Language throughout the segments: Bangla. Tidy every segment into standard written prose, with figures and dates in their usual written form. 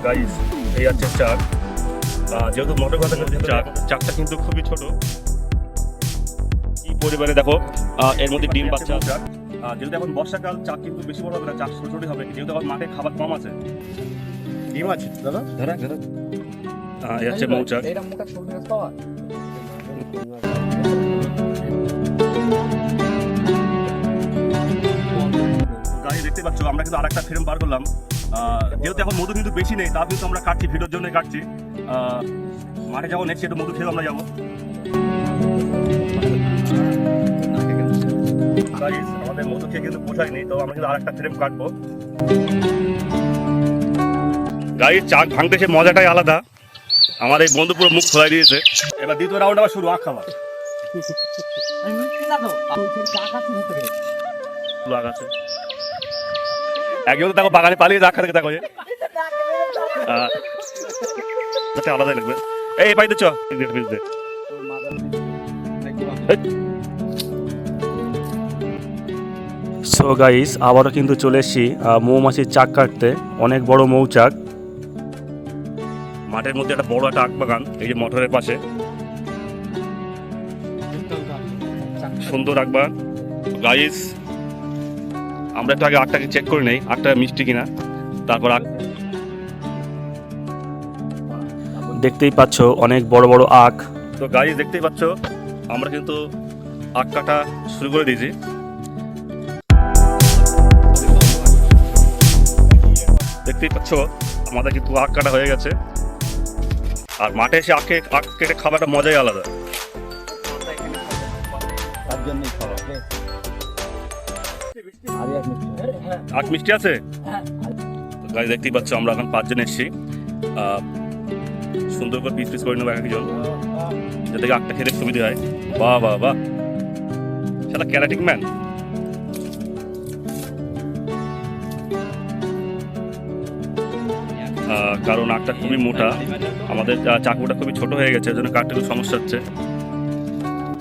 গাইস এই আছে চাক, যেহেতু মোটর কথা চাকটা কিন্তু খুবই ছোট। এই পরিবারে দেখো এর মধ্যে ডিম বাচ্চা চাক। যেহেতু এখন বর্ষাকাল, চাক কিন্তু বেশি বড় হবে না, চাক ছোট ছোট হবে, যেহেতু এখন মাঠে খাবার কম আছে। ডিম আছে দাদা, ধরা ধরা এই হচ্ছে মৌচাক। গাড়ি দেখতে পাচ্ছ, আমরা কিন্তু আরেকটা ফ্রেম বার করলাম। যেহেতু এখন মধু কিন্তু বেশি নেই, তাও কিন্তু আমরা কাটছি, ভিডিওর জন্য কাটছি। মাঠে যাবো নেক্সট, একটু মধু খেয়ে আমরা যাবো। আমাদের মধু খেয়ে কিন্তু পোষায়নি, তো আমরা কিন্তু আরেকটা ফ্রেম কাটবো। গাড়ির চাক ভাঙতে সে মজাটাই আলাদা। আমার এই বন্ধু পুরো মুখ খোলাই দিয়েছে। এবার দ্বিতীয় রাউন্ড আবার শুরু, আখ খাবার আছে। একজন দেখো বাগানে পালিয়ে রাখা থেকে দেখো আলাদাই লাগবে। এই পাইতে চ সো গাইস, আবারও কিন্তু চলে এসেছি মৌমাছির চাক কাটতে। অনেক বড় মৌচাক, মাঠের মধ্যে একটা বড় একটা আখ বাগান, এই যে মোটরের পাশে সুন্দর আখ বাগান। গাইস আমরা একটু আগে আখটাকে চেক করে নেই, আখটা মিষ্টি কিনা, তারপর আখ। দেখতেই পাচ্ছ অনেক বড় বড় আখ। তো গাইস দেখতেই পাচ্ছ, আমরা কিন্তু আখ কাটা শুরু করে দিয়েছি। দেখতেই পাচ্ছ আমাদের কিন্তু আখ কাটা হয়ে গেছে। আর মাঠে এসে আখ কেটে খাবারটা মজাই আলাদা। আখ মিষ্টি আছে। গাড়ি দেখতেই পাচ্ছ, আমরা এখন 5 জন এসেছি। সুন্দর করে পিস পিস করে নেবো একজন, যাতে আখটা খেতে সুবিধা হয়। বাহ বাহ বাহ, সেটা ক্যারাটিক ম্যান। কারণ আখটা খুবই মোটা, আমাদের চাকুটা খুবই ছোট হয়ে গেছে, এর জন্য কাটতে খুব সমস্যা হচ্ছে।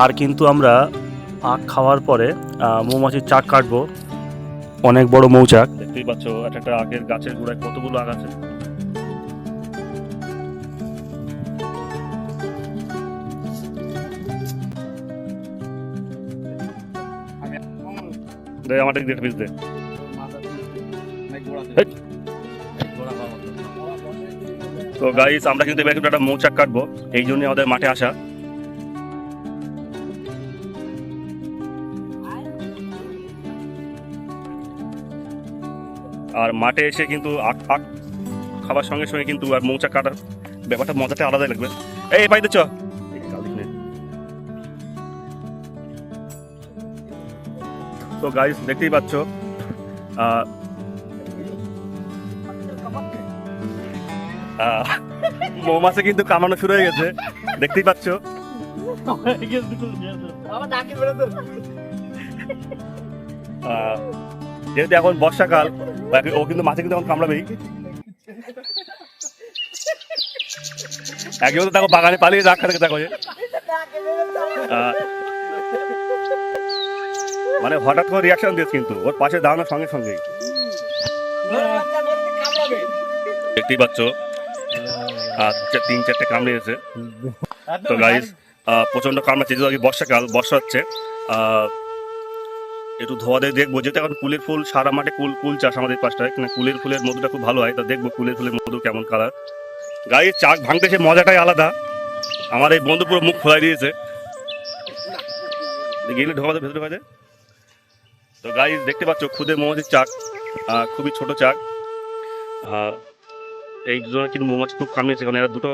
আর কিন্তু আমরা আখ খাওয়ার পরে মৌমাছির চাক কাটবো। অনেক বড় মৌচাক, দেখতেই পাচ্ছ একটা আখের গাছের গোড়ায় কতগুলো আখ আছে। আমাদের দেখে পিস দে। তো গাইস আমরা কিন্তু এবার একটা মৌচাক কাটবো, এই জন্য আমাদের মাঠে আসা। আর মাঠে এসে কিন্তু আখ খাবার সঙ্গে সঙ্গে কিন্তু আর মৌচাক কাটার ব্যাপারটা মজাটা আলাদাই লাগবে। এই পাইতে চ। তো গাইস দেখতেই পাচ্ছ, মৌমাছি কিন্তু কামানো শুরু হয়ে গেছে, দেখতেই পাচ্ছ। যেহেতু এখন বর্ষাকাল, ও কিন্তু মাছে কিন্তু এখন কামড়াবেই। একজন দেখো বাগানে পালিয়ে রাখা থেকে দেখো, মানে হঠাৎ করে রিয়াকশন দিয়েছে, কিন্তু ওর পাশে দাঁড়ানোর সঙ্গে সঙ্গেই। দেখতেই পাচ্ছ 3-4টে কামড়িয়েছে। তো গাইস প্রচন্ড কামড়াচ্ছে, যেহেতু বর্ষাকাল, বর্ষা হচ্ছে। একটু ধোয়া দিয়ে দেখবো, যেহেতু এখন কুলের ফুল সারা মাঠে কুল চাষ আমাদের পাশটায়, কুলের ফুলের মধুটা খুব ভালো হয়, তো দেখবো কুলের ফুলের মধু কেমন কালার। গাইস চাক ভাঙতে সে মজাটাই আলাদা। আমার এই বন্ধু পুরো মুখ খোলাই দিয়েছে, গেলে ঢোকাতে ভেতরে ঢোকাতে। তো গাইস দেখতে পাচ্ছ খুদে মৌমাছির চাক, খুবই ছোট চাক। এই দুজনে কিন্তু মৌমাছি খুব কামিয়েছে, কারণ এরা দুটো।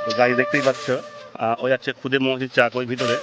তো গাইস দেখতেই পাচ্ছ, ওই আছে খুদে মৌমাছির চাক, ওই ভিতরে।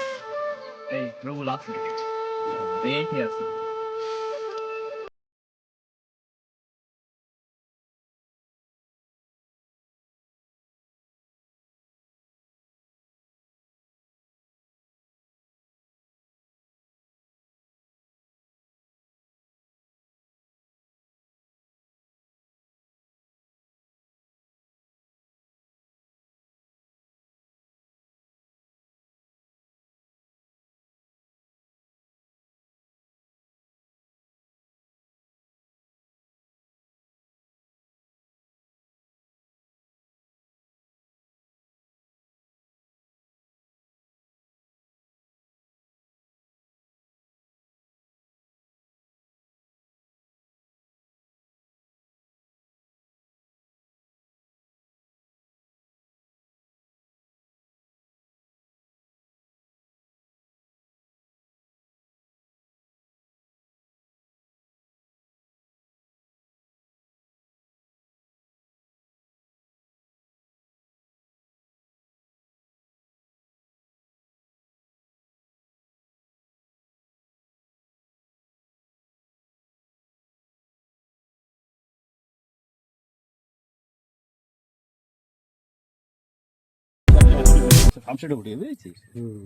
ফার্মশেডে উঠে বুঝেছিস?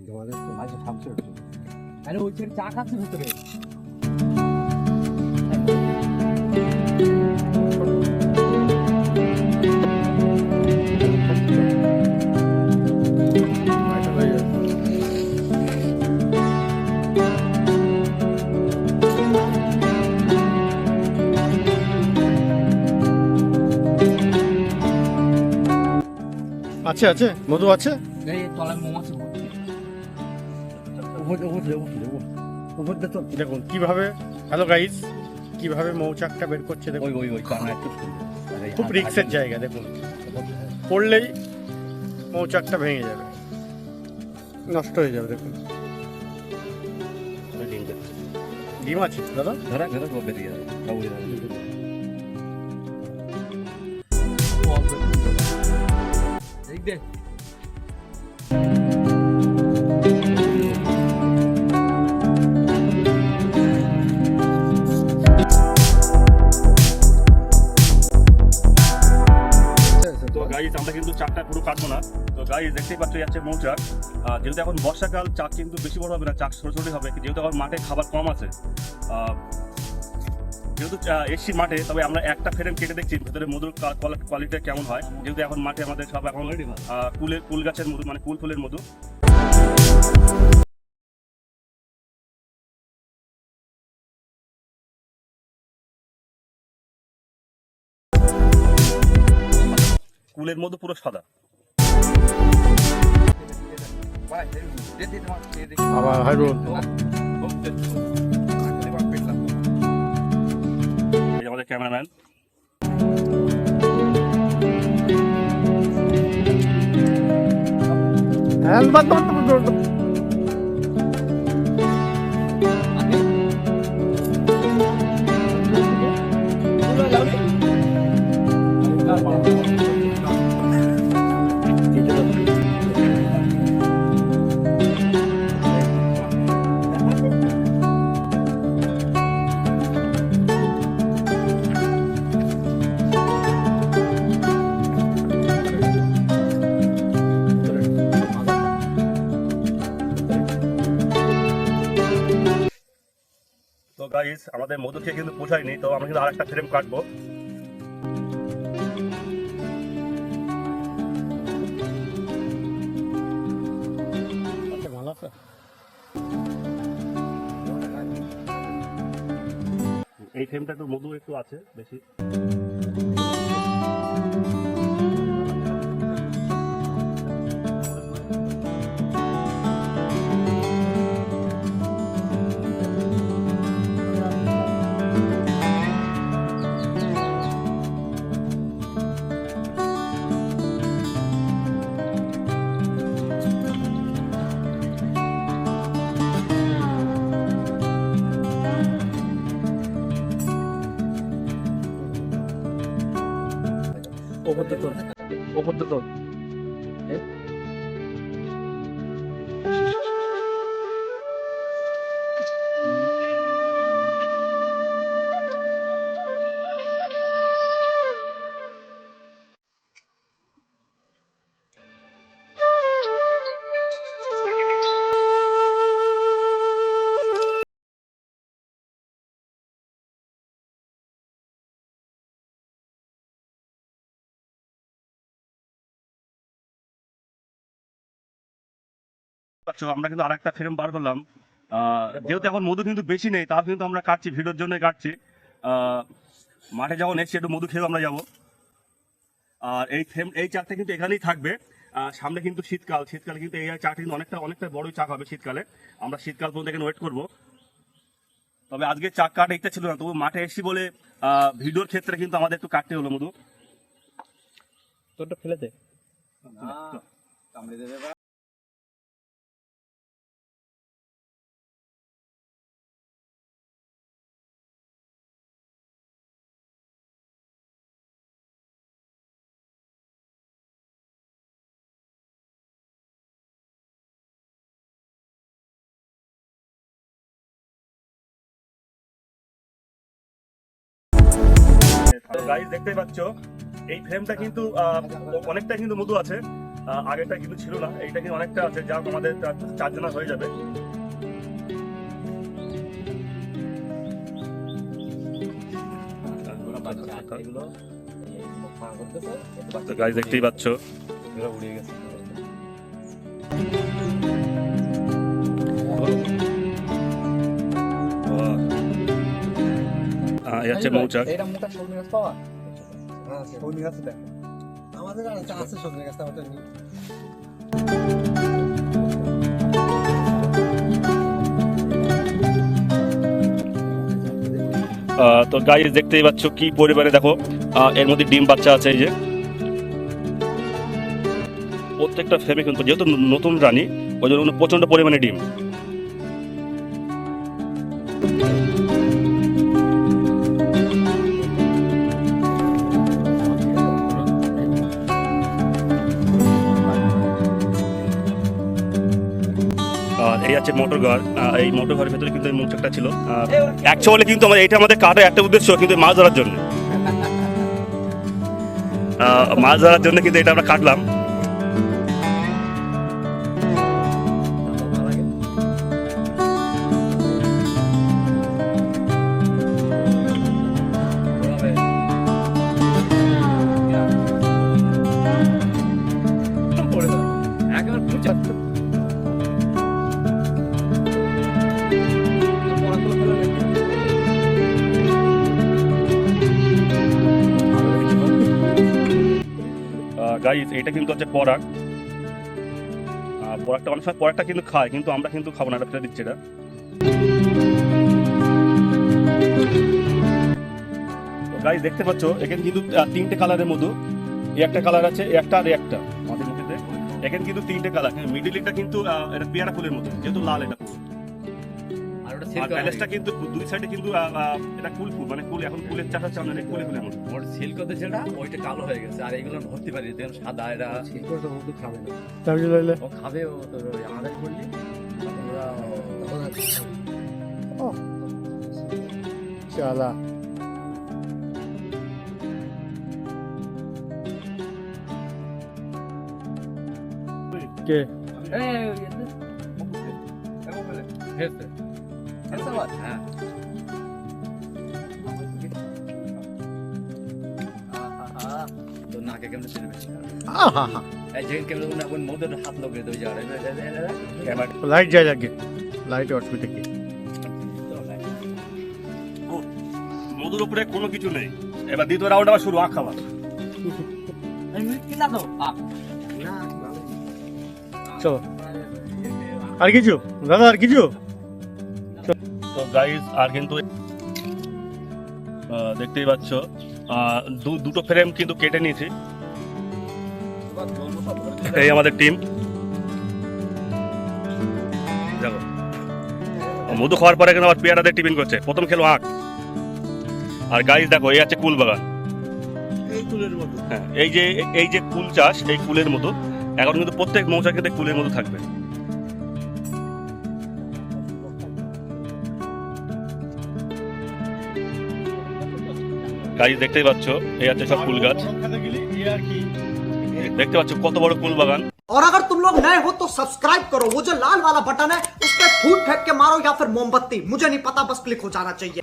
তোমাদের তো আচ্ছা ফার্মশেডে উঠে আরে ওই ছেড়ে চা খাচ্ছে ভিতরে। ভাইটা হয়ে যাবে। আছে আছে মধু আছে। এই তলায় মৌমাছি ভর্তি। দেখুন কিভাবে, হ্যালো গাইস, কিভাবে মৌচাকটা বের করছে দেখুন। ওই কারণ একটু খুব রিক্সের জায়গা দেখুন, পড়লেই মৌচাকটা ভেঙে যাবে, নষ্ট হয়ে যাবে। দেখুন ডিম আছে দাদা। ধরা ধরা বেরিয়ে যাবে। দেখ দেখ তো গাইজ আমরা কিন্তু চাকটা পুরো কাটবো না। তো গাইজ দেখতেই পাচ্ছ যাচ্ছে মৌচাক। যেহেতু এখন বর্ষাকাল, চাক কিন্তু বেশি বড় হবে না, চাক ছোট ছোটই হবে, যেহেতু এখন মাঠে খাবার কম আছে। যেহেতু এসছি মাঠে, তবে আমরা একটা ফ্রেম কেটে দেখছি ভেতরে মধুর কোয়ালিটি কেমন হয়। যেহেতু এখন মাঠে আমাদের সব এখন কুল গাছের মধু, মানে কুল ফুলের মধু। কুলের মধু পুরো সাদা। আবার হাইরো এই আমাদের ক্যামেরাম্যান। তো গাইস আমাদের মধু খেয়ে কিন্তু পোষায়নি, তো আমরা কিন্তু আরেকটা ফ্রেম কাটবো। এই ফ্রেমটা একটু মধু একটু আছে বেশি। ওপর তো পাচ্ছো আমরা কিন্তু আরেকটা ফ্রেম বার করলাম। যেহেতু এখন মধু কিন্তু বেশি নেই, তাও কিন্তু আমরা কাটছি, ভিডিওর জন্য কাটছি। মাঠে যখন এসছি একটু মধু খেয়েও আমরা যাবো। আর এই চাকটা কিন্তু এখানেই থাকবে। সামনে কিন্তু শীতকাল কিন্তু এই চাকটা কিন্তু অনেকটা বড়ই চাক হবে শীতকালে। আমরা শীতকাল পর্যন্ত এখানে ওয়েট করবো। তবে আজকে চাক কাটা ইচ্ছা ছিল না, তবু মাঠে এসছি বলে ভিডিওর ক্ষেত্রে কিন্তু আমাদের একটু কাটতে হলো মধু। তোরটা ফেলে দে। গাইস দেখতেই পাচ্ছ এই ফ্রেমটা কিন্তু অনেকটা কিন্তু মধু আছে। আগেরটা কিন্তু ছিল না, এইটা কিন্তু অনেকটা আছে, যা আমাদের 4 জনা হয়ে যাবে। তো গাইস দেখতেই পাচ্ছ উড়ে গেছে। এই হচ্ছে মৌচাক। এটা মোটা সজনে গাছ পাওয়া? হ্যাঁ, সজনে গাছ দেখ। আমাদের আছে সজনে গাছটা আমাদের নেই। তো গাইস দেখতেই পাচ্ছ কি পরিবারে, দেখো এর মধ্যে ডিম বাচ্চা আছে। এই যে প্রত্যেকটা ফেমে কিন্তু যেহেতু নতুন রানী, ওই জন্য প্রচন্ড পরিমাণে ডিম। আর এই আছে মোটর ঘর। এই মোটর ঘরের ভেতরে কিন্তু এই মৌচাকটা ছিল। অ্যাকচুয়ালি কিন্তু এটা আমাদের কাটার একটা উদ্দেশ্য, কিন্তু মাছ ধরার জন্য। মাছ ধরার জন্য কিন্তু এটা আমরা কাটলাম। গাইস এটা কিন্তু হচ্ছে পরাগ। পরাগটা অনেক সময় পরাগটা কিন্তু খায়, কিন্তু আমরা কিন্তু খাবো না, এটা ফেলে দিচ্ছি। এটা গাইস দেখতে পাচ্ছ এখানে কিন্তু 3টে কালারের মধু। এই একটা কালার আছে, এই একটা আর এই একটা আমাদের মধ্যে। এখানে কিন্তু 3টে কালার। মিডিলটা কিন্তু এটা পেয়ারা ফুলের মতো, যেহেতু লাল এটা পুরো। আর ওটা আর সিল্ক প্যালেসটা কিন্তু দুই সাইডে কিন্তু এটা কুল ফুল, মানে কুল, এখন কুলের চাষ হচ্ছে আমাদের, কুলে ফুলের মতো। ওর সিল্ক হতে যেটা ওইটা কালো হয়ে গেছে, আর এগুলো ধরতে পারি দেখুন সাদা। এটা শিল্পটা তো মধু খাবে না। তাহলে লইলে ও খাবে, ও তো আমাদের করলি চালা কে হ্যাঁ তো নাকে কেমন ছিল এই যেখানে কেমন মধ্যে হাত লগে দই যাওয়ার লাইট যায় লাগে, লাইট অসুবিধা কি? মধুর উপরে কোনো কিছু নেই। এবার দ্বিতীয় রাউন্ড আবার শুরু, আখ খাওয়া। চলো, আর কিছু দাদা, আর কিছু? তো গাইস আর কিন্তু দেখতেই পাচ্ছ দুটো ফ্রেম কিন্তু কেটে নিয়েছি। এই আমাদের টিম, দেখো মধু খাওয়ার পরে কিন্তু আবার পেয়ারাদের টিফিন করছে। প্রথম খেলো আখ। আর গাইস দেখো এই আছে কুল বাগান। হ্যাঁ, এই যে কুল চাষ, এই কুলের মতো এখন কিন্তু প্রত্যেক মৌচাকেতে কুলের মতো থাকবে। গাইস দেখতেই পাচ্ছ এই আছে সব কুল গাছ। দেখতে পাচ্ছ কত বড় কুল বাগান। और अगर तुम लोग नए हो तो सब्सक्राइब करो, वो जो लाल वाला बटन है उस पर फूट फेंक के मारो या फिर मोमबत्ती, मुझे नहीं पता, बस क्लिक हो जाना चाहिए।